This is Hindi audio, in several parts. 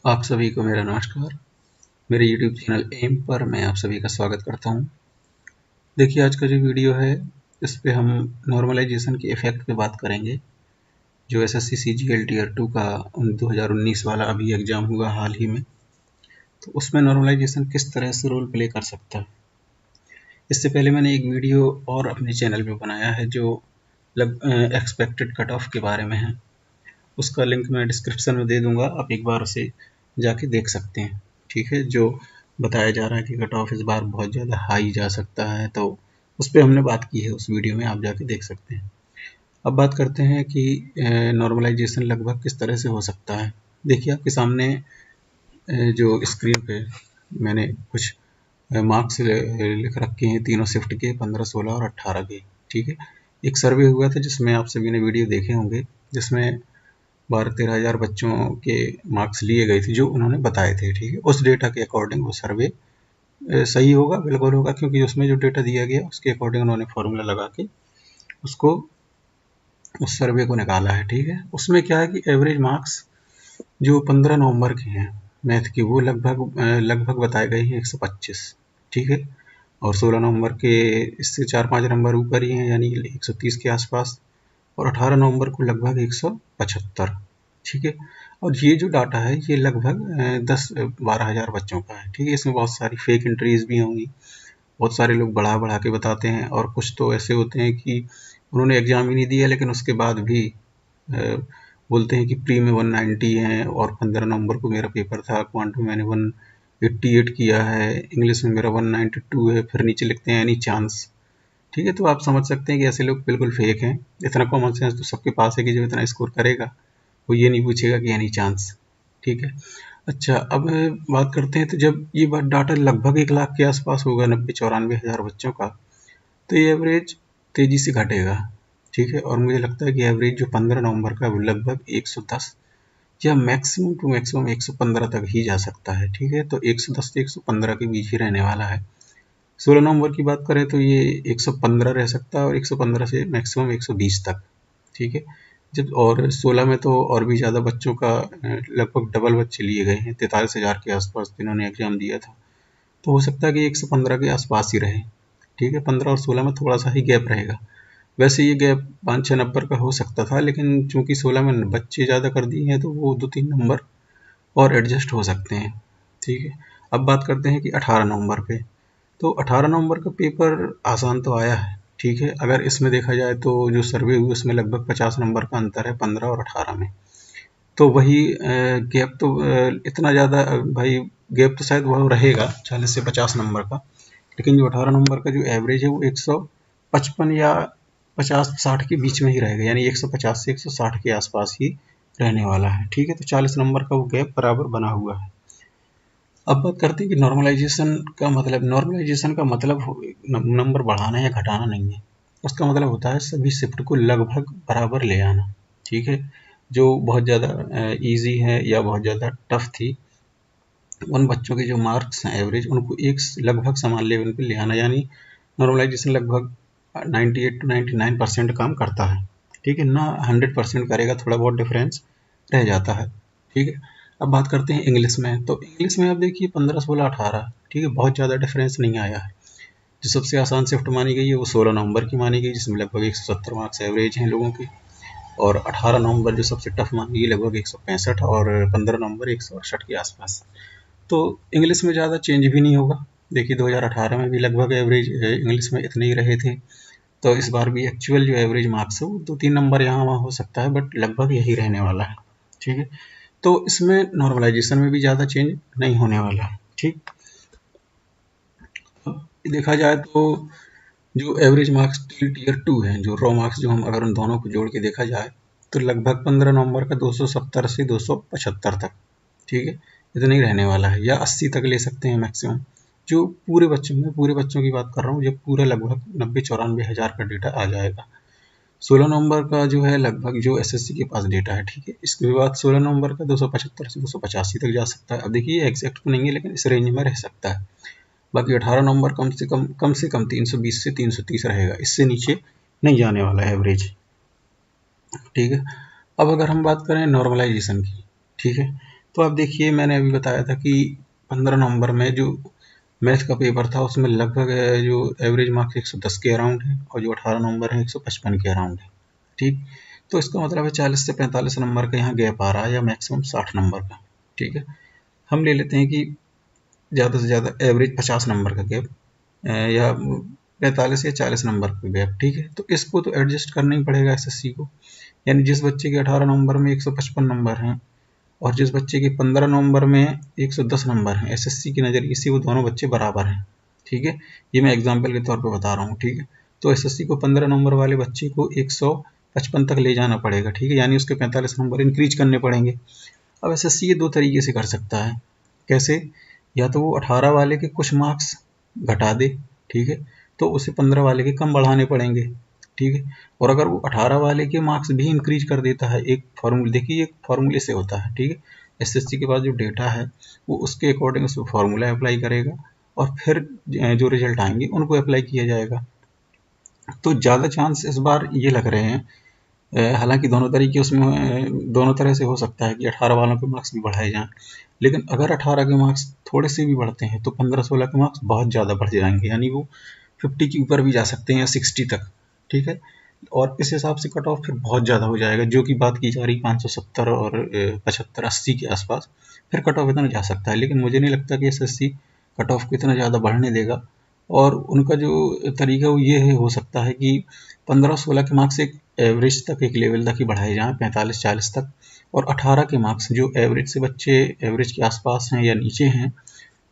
आप सभी को मेरा नमस्कार। मेरे YouTube चैनल एम पर मैं आप सभी का स्वागत करता हूं। देखिए, आज का जो वीडियो है इस पे हम नॉर्मलाइजेशन के इफेक्ट पे बात करेंगे। जो एसएससी सीजीएल टियर 2 का 2019 वाला अभी एग्जाम हुआ हाल ही में, तो उसमें नॉर्मलाइजेशन किस तरह से रोल प्ले कर सकता है। इससे पहले मैंने एक वीडियो और अपने चैनल पे बनाया है जो एक्सपेक्टेड कट ऑफ के बारे में है। उसका लिंक मैं डिस्क्रिप्शन में दे दूंगा, आप एक बार उसे जाके देख सकते हैं। ठीक है, जो बताया जा रहा है कि कट ऑफ इस बार बहुत ज़्यादा हाई जा सकता है, तो उस पर हमने बात की है, उस वीडियो में आप जाके देख सकते हैं। अब बात करते हैं कि नॉर्मलाइजेशन लगभग किस तरह से हो सकता है। देखिए, आपके सामने जो स्क्रीन पे मैंने कुछ मार्क्स लिख रखे हैं तीनों शिफ्ट के, 15, 16 और 18 के। ठीक है, एक सर्वे हुआ था जिसमें आप सभी ने वीडियो देखे होंगे, जिसमें 12-13 हज़ार बच्चों के मार्क्स लिए गए थे जो उन्होंने बताए थे। ठीक है, उस डेटा के अकॉर्डिंग वो सर्वे सही होगा, बिल्कुल होगा, क्योंकि उसमें जो डेटा दिया गया उसके अकॉर्डिंग उन्होंने फॉर्मूला लगा के उसको उस सर्वे को निकाला है। ठीक है, उसमें क्या है कि एवरेज मार्क्स जो 15 नवंबर के हैं मैथ के, वो लगभग बताए गए हैं 125। ठीक है, और 16 नवंबर के इससे 4-5 नंबर ऊपर ही हैं, यानी 130 के आसपास, और 18 नवंबर को लगभग 175। ठीक है, और ये जो डाटा है ये लगभग 10-12 हज़ार बच्चों का है। ठीक है, इसमें बहुत सारी फेक एंट्रीज भी होंगी, बहुत सारे लोग बढ़ा बढ़ा के बताते हैं, और कुछ तो ऐसे होते हैं कि उन्होंने एग्ज़ाम ही नहीं दिया लेकिन उसके बाद भी बोलते हैं कि प्री में 190 हैं, और 15 नवंबर को मेरा पेपर था, क्वांटम मैंने 188 किया है, इंग्लिश में मेरा 192 है, फिर नीचे लिखते हैं एनी चांस। ठीक है, तो आप समझ सकते हैं कि ऐसे लोग बिल्कुल फेक हैं। इतना कॉमन सेंस तो सबके पास है कि जो इतना स्कोर करेगा वो ये नहीं पूछेगा कि एनी चांस। ठीक है, अच्छा, अब बात करते हैं, तो जब ये बात डाटा लगभग 1 लाख के आसपास होगा, 90-94 हज़ार बच्चों का, तो ये एवरेज तेज़ी से घटेगा। ठीक है, और मुझे लगता है कि एवरेज जो 15 नवंबर का वो लगभग 110 या मैक्सिमम टू मैक्सिमम 115 तक ही जा सकता है। ठीक है, तो 110 से 115 के बीच ही रहने वाला है। 16 नवंबर की बात करें तो ये 115 रह सकता है, और 115 से मैक्सिमम 120 तक। ठीक है, जब और 16 में तो और भी ज़्यादा बच्चों का लगभग डबल बच्चे लिए गए हैं, 43,000 के आसपास जिन्होंने एग्ज़ाम दिया था। तो हो सकता है कि 115 के आसपास ही रहे। ठीक है, 15 और 16 में थोड़ा सा ही गैप रहेगा। वैसे ये गैप 5-6 नंबर का हो सकता था, लेकिन चूंकि 16 में बच्चे ज़्यादा कर दिए हैं तो वो 2-3 नंबर और एडजस्ट हो सकते हैं। ठीक है, अब बात करते हैं कि 18 नवंबर पे। तो 18 नवंबर का पेपर आसान तो आया है। ठीक है, अगर इसमें देखा जाए तो जो सर्वे हुई उसमें लगभग 50 नंबर का अंतर है 15 और 18 में। तो वही गैप तो इतना ज़्यादा भाई गैप तो शायद वह रहेगा 40 से 50 नंबर का, लेकिन जो 18 नंबर का जो एवरेज है वो 155 या 50-60 के बीच में ही रहेगा, यानी 150 से 160 के आसपास ही रहने वाला है। ठीक है, तो 40 नंबर का वो गैप बराबर बना हुआ है। अब बात करते हैं कि नॉर्मलाइजेशन का मतलब नंबर बढ़ाना या घटाना नहीं है। उसका मतलब होता है सभी शिफ्ट को लगभग बराबर ले आना। ठीक है, जो बहुत ज़्यादा ईजी है या बहुत ज़्यादा टफ थी, उन बच्चों के जो मार्क्स हैं एवरेज, उनको एक लगभग समान लेवल पे ले आना, यानी नॉर्मलाइजेशन लगभग 98-99% काम करता है। ठीक है ना, 100% करेगा, थोड़ा बहुत डिफरेंस रह जाता है। ठीक है, अब बात करते हैं इंग्लिश में। तो इंग्लिश में आप देखिए 15, 16, 18। ठीक है, बहुत ज़्यादा डिफरेंस नहीं आया है। जो सबसे आसान शिफ्ट मानी गई है वो 16 नवंबर की मानी गई, जिसमें लगभग 170 मार्क्स एवरेज हैं लोगों के, और 18 नवंबर जो सबसे टफ मानी गई लगभग 165, और 15 नवंबर 168 के आसपास। तो इंग्लिश में ज़्यादा चेंज भी नहीं होगा। देखिए 2018 में भी लगभग एवरेज इंग्लिश में इतने ही रहे थे, तो इस बार भी एक्चुअल जो एवरेज मार्क्स है वो 2-3 नंबर यहाँ वहाँ हो सकता है, बट लगभग यही रहने वाला है। ठीक है, तो इसमें नॉर्मलाइजेशन में भी ज़्यादा चेंज नहीं होने वाला है। ठीक, अब देखा जाए तो जो एवरेज मार्क्स टियर 2 हैं, जो रॉ मार्क्स, जो हम अगर उन दोनों को जोड़ के देखा जाए तो लगभग 15 नवंबर का 270 से 275 तक। ठीक है, इतना ही रहने वाला है, या 80 तक ले सकते हैं मैक्सिमम। जो पूरे बच्चों की बात कर रहा हूँ, जब पूरा लगभग 90-94 हज़ार का डेटा आ जाएगा। 16 नवंबर का जो है लगभग जो एसएससी के पास डेटा है। ठीक है, इसके बाद 16 नवंबर का 275 से 285 तक जा सकता है। अब देखिए एग्जैक्ट तो नहीं है, लेकिन इस रेंज में रह सकता है। बाकी 18 नवंबर कम से कम 320 से 330 रहेगा, इससे नीचे नहीं जाने वाला है एवरेज। ठीक है, अब अगर हम बात करें नॉर्मलाइजेशन की, ठीक है, तो आप देखिए, मैंने अभी बताया था कि 15 नवंबर में जो मैथ का पेपर था उसमें लगभग जो एवरेज मार्क्स 110 के अराउंड है और जो 18 नवंबर है 155 के अराउंड है। ठीक, तो इसका मतलब है 40 से 45 नंबर का यहाँ गैप आ रहा है, या मैक्सिमम 60 नंबर का। ठीक है, हम ले लेते हैं कि ज़्यादा से ज़्यादा एवरेज 50 नंबर का गैप, या 45 या 40 नंबर का गैप। ठीक है, तो इसको तो एडजस्ट करना ही पड़ेगा एसएससी को। यानी जिस बच्चे के 18 नवंबर में 155 नंबर हैं और जिस बच्चे के 15 नवंबर में 110 नंबर हैं, एसएससी की नज़रिए से वो दोनों बच्चे बराबर हैं। ठीक है, ये मैं एग्जाम्पल के तौर पे बता रहा हूँ। ठीक है, तो एसएससी को 15 नंबर वाले बच्चे को 155 तक ले जाना पड़ेगा। ठीक है, यानी उसके 45 नंबर इंक्रीज करने पड़ेंगे। अब एसएससी ये दो तरीके से कर सकता है। कैसे? या तो वो 18 वाले के कुछ मार्क्स घटा दे, ठीक है, तो उसे 15 वाले के कम बढ़ाने पड़ेंगे। ठीक है, और अगर वो 18 वाले के मार्क्स भी इंक्रीज कर देता है, एक फार्मूला देखिए, एक फार्मूले से होता है। ठीक है, एसएससी के पास जो डेटा है वो उसके अकॉर्डिंग उस फार्मूला अप्लाई करेगा और फिर जो रिजल्ट आएंगे उनको अप्लाई किया जाएगा। तो ज़्यादा चांस इस बार ये लग रहे हैं, हालांकि दोनों तरीके उसमें दोनों तरह से हो सकता है कि 18 वालों के मार्क्स भी बढ़ाए जाएं, लेकिन अगर 18 के मार्क्स थोड़े से भी बढ़ते हैं तो 15-16 के मार्क्स बहुत ज़्यादा बढ़ जाएंगे, यानी वो 50 के ऊपर भी जा सकते हैं या 60 तक। ठीक है, और इस हिसाब से कट ऑफ फिर बहुत ज़्यादा हो जाएगा, जो कि बात की जा रही 570 और 75-80 के आसपास फिर कट ऑफ इतना जा सकता है। लेकिन मुझे नहीं लगता कि एसएससी कट ऑफ को इतना ज़्यादा बढ़ने देगा, और उनका जो तरीका वो ये है, हो सकता है कि 15-16 के मार्क्स एक एवरेज तक, एक लेवल तक ही बढ़ाए जाएँ, 45-40 तक, और 18 के मार्क्स जो एवरेज से बच्चे एवरेज के आसपास हैं या नीचे हैं,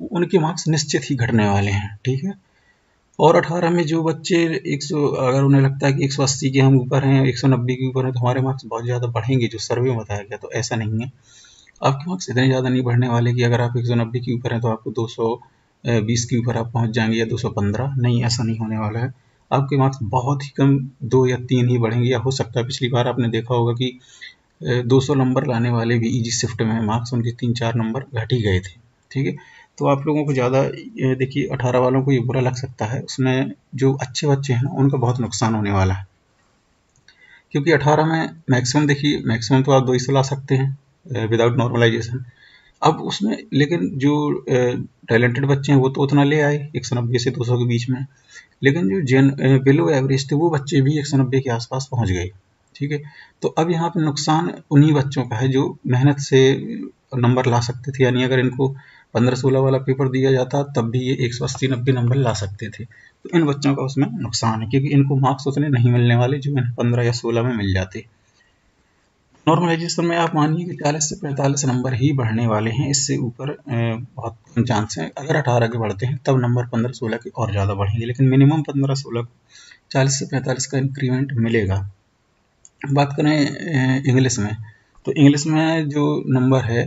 उनके मार्क्स निश्चित ही घटने वाले हैं। ठीक है, और 18 में जो बच्चे 100, अगर उन्हें लगता है कि 180 के हम ऊपर हैं, 190 के ऊपर हैं, तो हमारे मार्क्स बहुत ज़्यादा बढ़ेंगे, जो सर्वे में बताया गया, तो ऐसा नहीं है। आपके मार्क्स इतने ज़्यादा नहीं बढ़ने वाले कि अगर आप 190 के ऊपर हैं तो आपको 220 के ऊपर आप पहुंच जाएंगे, या 215। नहीं, ऐसा नहीं होने वाला है। आपके मार्क्स बहुत ही कम 2 या 3 ही बढ़ेंगे, या हो सकता है पिछली बार आपने देखा होगा कि 200 नंबर लाने वाले भी इजी शिफ्ट में मार्क्स उनके 3-4 नंबर घट ही गए थे। ठीक है, तो आप लोगों को ज़्यादा देखिए, 18 वालों को ये बुरा लग सकता है, उसमें जो अच्छे बच्चे हैं ना उनका बहुत नुकसान होने वाला है, क्योंकि 18 में मैक्सिमम, देखिए मैक्सिमम तो आप 2 ही से ला सकते हैं विदाउट नॉर्मलाइजेशन। अब उसमें लेकिन जो टैलेंटेड बच्चे हैं वो तो उतना ले आए 190 से 200 के बीच में, लेकिन जो बिलो एवरेज थे वो बच्चे भी 190 के आसपास पहुंच गए। ठीक है, तो अब यहाँ पे नुकसान उन्हीं बच्चों का है जो मेहनत से नंबर ला सकते थे, यानी अगर इनको 15-16 वाला पेपर दिया जाता तब भी ये 180-90 नंबर ला सकते थे। तो इन बच्चों का उसमें नुकसान है, क्योंकि इनको मार्क्स उतने नहीं मिलने वाले जो इन्हें 15 या 16 में मिल जाते। नॉर्मलाइजेशन में आप मानिए कि 40 से 45 नंबर ही बढ़ने वाले हैं, इससे ऊपर बहुत कम चांस है। अगर 18 के बढ़ते हैं तब नंबर 15-16 के और ज़्यादा बढ़ेंगे, लेकिन मिनिमम 15-16 को 40 से 45 का इंक्रीमेंट मिलेगा। बात करें इंग्लिश में, तो इंग्लिश में जो नंबर है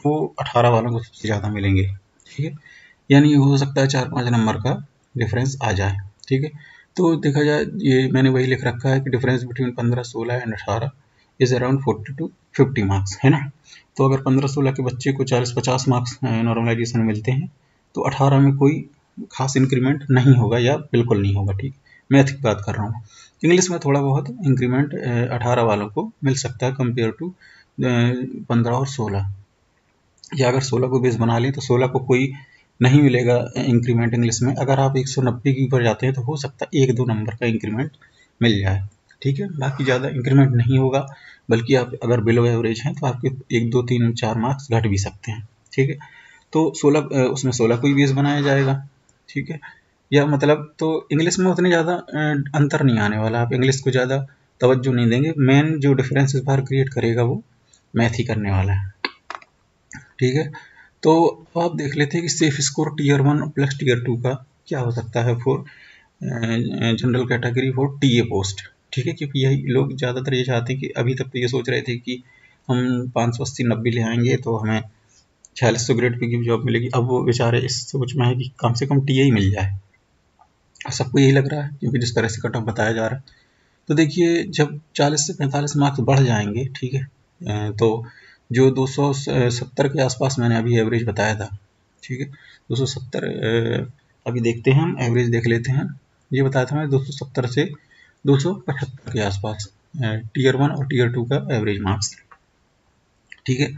वो 18 वालों को सबसे ज़्यादा मिलेंगे। ठीक है, यानी हो सकता है 4-5 नंबर का डिफरेंस आ जाए। ठीक है, तो देखा जाए, ये मैंने वही लिख रखा है कि difference between 15-16 and 18 is around 40 to 50 marks, है ना। तो अगर 15-16 के बच्चे को 40-50 मार्क्स नॉर्मलाइजेशन मिलते हैं तो 18 में कोई खास इंक्रीमेंट नहीं होगा, या बिल्कुल नहीं होगा। ठीक, मैथ की बात कर रहा हूँ। इंग्लिश में थोड़ा बहुत इंक्रीमेंट 18 वालों को मिल सकता है कंपेयर टू 15 और 16, या अगर 16 को बेस बना लें तो 16 को कोई नहीं मिलेगा इंक्रीमेंट इंग्लिश में। अगर आप 190 के ऊपर जाते हैं तो हो सकता है 1-2 नंबर का इंक्रीमेंट मिल जाए। ठीक है, बाकी ज़्यादा इंक्रीमेंट नहीं होगा, बल्कि आप अगर बिलो एवरेज हैं तो आपके 1-2-3-4 मार्क्स घट भी सकते हैं। ठीक है, तो 16 उसमें 16 को ही बेस बनाया जाएगा। ठीक है, या मतलब तो इंग्लिश में उतने ज़्यादा अंतर नहीं आने वाला, आप इंग्लिश को ज़्यादा तवज्जो नहीं देंगे। मेन जो डिफरेंस इस बार क्रिएट करेगा वो मैथ ही करने वाला है। ठीक है, तो आप देख लेते हैं कि safe score tier 1 plus tier 2 का क्या हो सकता है for general category for TA post. ठीक है, क्योंकि यही लोग ज़्यादातर ये चाहते हैं कि अभी तक तो ये सोच रहे थे कि हम 580-90 ले आएंगे तो हमें 4600 ग्रेड पे की जॉब मिलेगी। अब वो बेचारे इस सोच में है कि कम से कम टीए ही मिल जाए, सबको यही लग रहा है, क्योंकि जिस तरह से कट ऑफ बताया जा रहा है। तो देखिए, जब 40 से 45 मार्क्स बढ़ जाएंगे, ठीक है, तो जो 270 के आसपास मैंने अभी एवरेज बताया था, ठीक है, 270, अभी देखते हैं, हम एवरेज देख लेते हैं। ये बताया था मैंने 270 से 275 के आसपास टीयर 1 और टीयर 2 का एवरेज मार्क्स। ठीक है,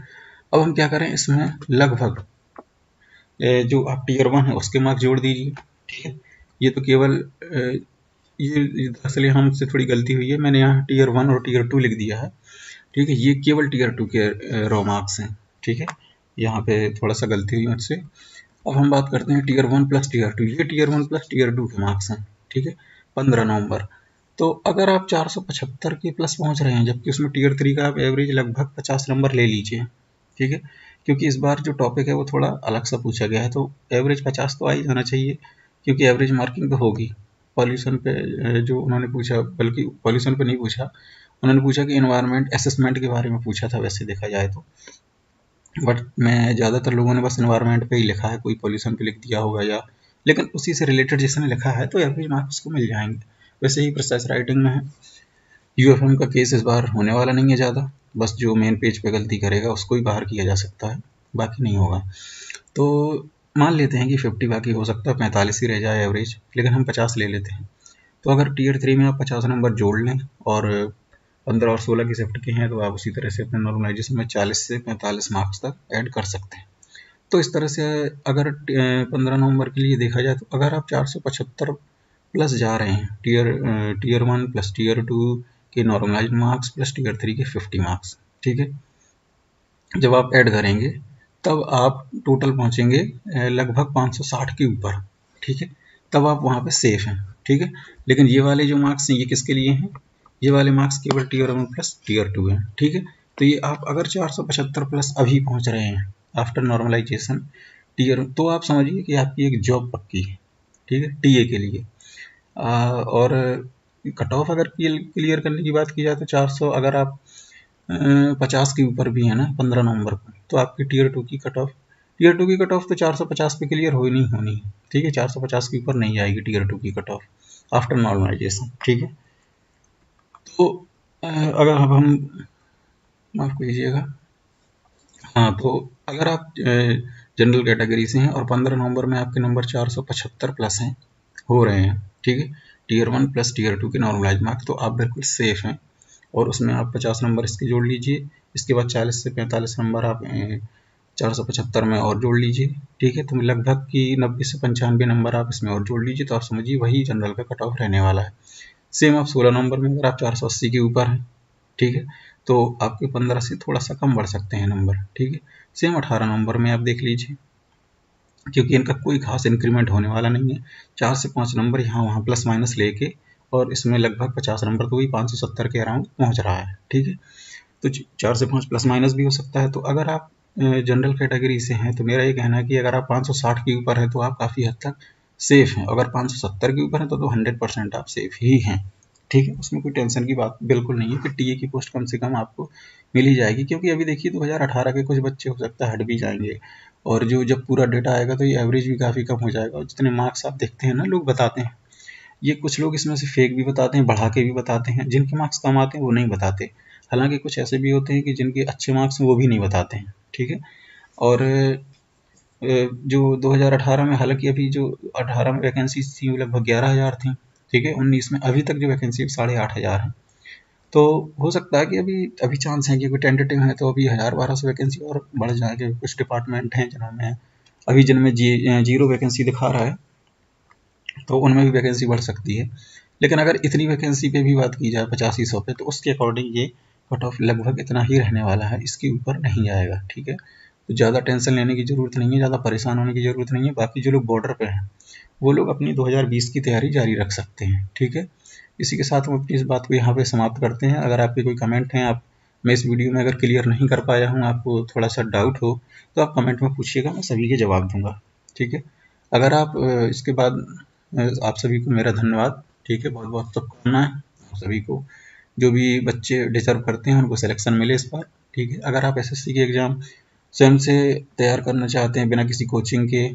अब हम क्या करें, इसमें लगभग जो आप टीयर 1 है उसके मार्क्स जोड़ दीजिए। ठीक है, ये तो केवल ये दरअसल यहाँ मुझसे थोड़ी गलती हुई है, मैंने यहाँ टीयर 1 और टीयर 2 लिख दिया है। ठीक है, ये केवल टीयर 2 के रॉ मार्क्स हैं। ठीक है, यहाँ पे थोड़ा सा गलती हुई मुझसे। अब हम बात करते हैं टीयर 1 प्लस टीयर 2, ये टीयर 1 प्लस टीयर 2 के मार्क्स हैं। ठीक है, 15 नवंबर। तो अगर आप 475 के प्लस पहुंच रहे हैं, जबकि उसमें टीयर 3 का आप एवरेज लगभग 50 नंबर ले लीजिए। ठीक है, क्योंकि इस बार जो टॉपिक है वो थोड़ा अलग सा पूछा गया है, तो एवरेज 50 तो आ ही जाना चाहिए, क्योंकि एवरेज मार्किंग तो होगी। पॉल्यूशन पे जो उन्होंने पूछा, बल्कि पॉल्यूशन पे नहीं पूछा, उन्होंने पूछा कि एनवायरनमेंट असेसमेंट के बारे में पूछा था वैसे देखा जाए तो। बट मैं ज़्यादातर लोगों ने बस एनवायरनमेंट पे ही लिखा है, कोई पॉल्यूशन पे लिख दिया होगा या, लेकिन उसी से रिलेटेड जिसने लिखा है तो एवरेज मार्क्स को मिल जाएंगे। वैसे ही प्रिसाइज राइटिंग में है, यूएफएम का केस इस बार होने वाला नहीं है ज़्यादा, बस जो मेन पेज पे गलती करेगा उसको ही बाहर किया जा सकता है, बाकी नहीं होगा। तो मान लेते हैं कि 50 बाकी हो सकता है 45 ही रह जाए एवरेज, लेकिन हम 50 ले लेते हैं। तो अगर टीयर 3 में आप 50 नंबर जोड़ लें और 15 और 16 की शिफ्ट की हैं, तो आप उसी तरह से अपने नॉर्मलाइजेशन में 40 से 45 मार्क्स तक ऐड कर सकते हैं। तो इस तरह से अगर 15 नवंबर के लिए देखा जाए, तो अगर आप 475 प्लस जा रहे हैं, टीयर 1 प्लस टीयर 2 के नॉर्मलाइज मार्क्स प्लस टीयर 3 के 50 मार्क्स, ठीक है, जब आप ऐड करेंगे तब आप टोटल पहुंचेंगे लगभग 560 के ऊपर। ठीक है, तब आप वहाँ पे सेफ हैं। ठीक है, लेकिन ये वाले जो मार्क्स हैं ये किसके लिए हैं, ये वाले मार्क्स केवल टीयर 1 प्लस टीयर 2 हैं। ठीक है, तो ये आप अगर 475 प्लस अभी पहुंच रहे हैं आफ्टर नॉर्मलाइजेशन टीयर, तो आप समझिए कि आपकी एक जॉब पक्की है। ठीक है, टीए के लिए। और कट ऑफ अगर क्लियर करने की बात की जाए तो 400 अगर आप 50 के ऊपर भी है ना 15 नवंबर को, तो आपकी टीयर 2 की कट ऑफ, टीयर 2 की कट ऑफ तो 450 पे क्लियर हो नहीं होनी है। ठीक है, 450 के ऊपर नहीं जाएगी टीयर 2 की कट ऑफ आफ्टर नॉर्मलाइजेशन। ठीक है, तो अगर अब हम, माफ कीजिएगा, हाँ, तो अगर आप जनरल कैटेगरी से हैं और 15 नवंबर में आपके नंबर 475 प्लस हैं, हो रहे हैं, ठीक है, टीयर 1 प्लस टीयर 2 के नॉर्मलाइज मार्क्स, तो आप बिल्कुल सेफ हैं। और उसमें आप 50 नंबर इसके जोड़ लीजिए, इसके बाद 40 से 45 नंबर आप 475 में और जोड़ लीजिए। ठीक है, तो लगभग की 90 से 95 नंबर आप इसमें और जोड़ लीजिए, तो आप समझिए वही जनरल का कट ऑफ रहने वाला है। सेम आप 16 नंबर में अगर आप 480 के ऊपर हैं, ठीक है, तो आपके 15 से थोड़ा सा कम बढ़ सकते हैं नंबर। ठीक है, सेम 18 नंबर में आप देख लीजिए, क्योंकि इनका कोई खास इंक्रीमेंट होने वाला नहीं है, 4 से 5 नंबर यहाँ वहाँ प्लस माइनस लेके, और इसमें लगभग 50 नंबर तो वही 570 के अराउंड पहुँच रहा है। ठीक है, तो 4 से 5 प्लस माइनस भी हो सकता है। तो अगर आप जनरल कैटेगरी से हैं, तो मेरा ये कहना है कि अगर आप 560 के ऊपर है तो आप काफ़ी हद तक सेफ हैं। अगर 570 के ऊपर है तो 100% आप सेफ ही हैं। ठीक है, उसमें कोई टेंशन की बात बिल्कुल नहीं है कि टीए की पोस्ट कम से कम आपको मिल ही जाएगी, क्योंकि अभी देखिए 2018 के कुछ बच्चे हो सकता है हट भी जाएंगे, और जो जब पूरा डेटा आएगा तो ये एवरेज भी काफ़ी कम हो जाएगा। और जितने मार्क्स आप देखते हैं ना लोग बताते हैं, ये कुछ लोग इसमें से फेक भी बताते हैं, बढ़ा के भी बताते हैं, जिनके मार्क्स कम आते हैं वो नहीं बताते। हालांकि कुछ ऐसे भी होते हैं कि जिनके अच्छे मार्क्स हैं वो भी नहीं बताते हैं। ठीक है, और जो 2018 में, हालांकि अभी जो 18 में वैकेंसी थी लगभग 11,000 थी। ठीक है, 19 में अभी तक जो वैकेंसी 8,500 है। तो हो सकता है कि अभी अभी चांस है कि कोई टेंटेटिव है तो अभी 1,000-1,200 वैकेंसी और बढ़ जाएगी। कुछ डिपार्टमेंट हैं जिनमें अभी जिनमें जीरो वैकेंसी दिखा रहा है, तो उनमें भी वैकेंसी बढ़ सकती है। लेकिन अगर इतनी वैकेंसी पे भी बात की जाए 85-100 पे, तो उसके अकॉर्डिंग ये कट ऑफ लगभग इतना ही रहने वाला है, इसके ऊपर नहीं जाएगा। ठीक है, तो ज़्यादा टेंशन लेने की ज़रूरत नहीं है, ज़्यादा परेशान होने की ज़रूरत नहीं है। बाकी जो लोग बॉर्डर पे हैं वो लोग अपनी 2020 की तैयारी जारी रख सकते हैं। ठीक है, इसी के साथ हम अपनी इस बात को यहाँ पे समाप्त करते हैं। अगर आपके कोई कमेंट हैं, आप, मैं इस वीडियो में अगर क्लियर नहीं कर पाया हूँ, आपको थोड़ा सा डाउट हो, तो आप कमेंट में पूछिएगा, मैं सभी के जवाब दूंगा। ठीक है, अगर आप इसके बाद, आप सभी को मेरा धन्यवाद। ठीक है, बहुत बहुत शुभकामनाएं आप सभी को, जो भी बच्चे डिजर्व करते हैं उनको सिलेक्शन मिले इस बार। ठीक है, अगर आप एसएससी के एग्ज़ाम स्वयं से तैयार करना चाहते हैं, बिना किसी कोचिंग के,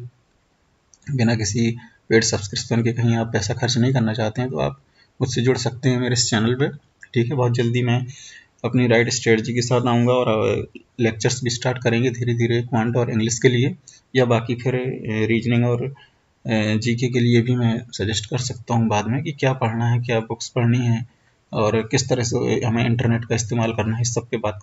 बिना किसी पेड सब्सक्रिप्शन के, कहीं आप पैसा खर्च नहीं करना चाहते हैं, तो आप मुझसे जुड़ सकते हैं मेरे इस चैनल पे। ठीक है, बहुत जल्दी मैं अपनी राइट स्ट्रेटजी के साथ आऊँगा और लेक्चर्स भी स्टार्ट करेंगे धीरे धीरे, क्वांट और इंग्लिश के लिए, या बाकी फिर रीजनिंग और जीके के लिए भी मैं सजेस्ट कर सकता हूँ बाद में कि क्या पढ़ना है, क्या बुक्स पढ़नी है, और किस तरह से हमें इंटरनेट का इस्तेमाल करना है, इस सब पे बात